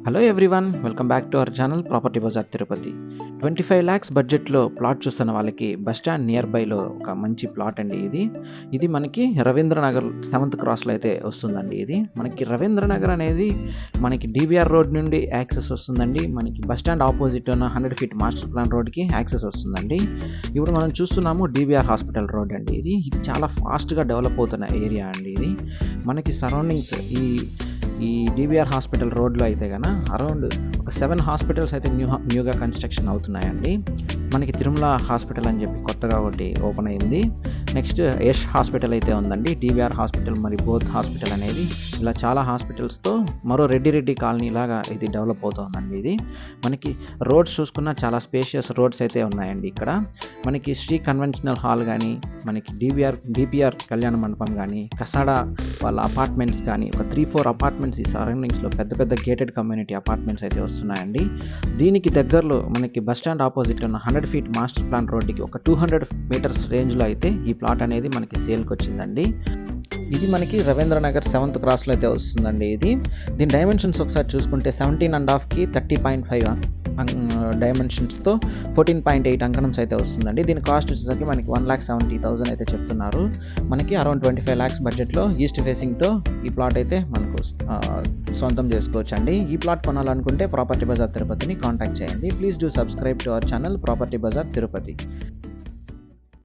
Hello everyone, welcome back to our channel property bazaar Tirupati. 25 lakhs బడ్జెట్లో plot చూస్తున్న వాళ్ళకి bus stand near బైలో ఒక మంచి ప్లాట్ అండి. ఇది మనకి రవీంద్రనగర్ 7th క్రాస్లో అయితే వస్తుందండి. ఇది మనకి రవీంద్రనగర్ అనేది మనకి డిబిఆర్ రోడ్ నుండి యాక్సెస్ వస్తుందండి. మనకి బస్ స్టాండ్ ఆపోజిట్ ఉన్న 100 feet మాస్టర్ ప్లాన్ రోడ్కి యాక్సెస్ వస్తుందండి. ఇప్పుడు మనం చూస్తున్నాము డిబిఆర్ హాస్పిటల్ రోడ్ అండి. ఇది చాలా ఫాస్ట్గా డెవలప్ అవుతున్న ఏరియా అండి. ఇది మనకి సరౌండింగ్స్ ఈ డిబిఆర్ హాస్పిటల్ రోడ్లో అయితే కనుక అరౌండ్ ఒక 7 హాస్పిటల్స్ అయితే న్యూగా కన్స్ట్రక్షన్ అవుతున్నాయండి. మనకి తిరుమల హాస్పిటల్ అని చెప్పి కొత్తగా ఒకటి ఓపెన్ అయింది. నెక్స్ట్ యష్ హాస్పిటల్ అయితే ఉందండి. డిబిఆర్ హాస్పిటల్ మరి బోత్ హాస్పిటల్ అనేది ఇలా చాలా హాస్పిటల్స్తో మరో రెడ్డి కాలనీ లాగా ఇది డెవలప్ అవుతుందండి. ఇది మనకి రోడ్స్ చూసుకున్న చాలా స్పేషియస్ రోడ్స్ అయితే ఉన్నాయండి. ఇక్కడ మనకి శ్రీ కన్వెన్షనల్ హాల్ కానీ, మనకి డిపిఆర్ కళ్యాణ మండపం కానీ, కసాడా వాళ్ళ అపార్ట్మెంట్స్ కానీ ఒక 3-4 అపార్ట్మెంట్స్ ఈ సరౌండింగ్స్లో పెద్ద గేటెడ్ కమ్యూనిటీ అపార్ట్మెంట్స్ అయితే వస్తున్నాయండి. దీనికి దగ్గరలో మనకి బస్ స్టాండ్ ఆపోజిట్ ఉన్న 100 feet మాస్టర్ ప్లాన్ రోడ్డుకి ఒక 200 meters రేంజ్లో అయితే ఈ ప్లాట్ అనేది మనకి సేల్కి వచ్చిందండి. ఇది మనకి రవీంద్రనగర్ 7th క్రాస్లో అయితే వస్తుందండి. దీని డైమెన్షన్స్ ఒకసారి చూసుకుంటే 17.5కి 30.5 డైమెన్షన్స్తో 14.8 అంకణమ్స్ అయితే వస్తుందండి. దీని కాస్ట్ వచ్చేసరికి మనకి 1,70,000 అయితే చెప్తున్నారు. మనకి అరౌండ్ 25 lakhs బడ్జెట్లో ఈస్ట్ ఫేసింగ్తో ఈ ప్లాట్ అయితే మనకు సొంతం చేసుకోవచ్చు అండి. ఈ ప్లాట్ కొనాలనుకుంటే ప్రాపర్టీ బజార్ తిరుపతిని కాంటాక్ట్ చేయండి. Please do subscribe to our channel property bazaar Tirupati.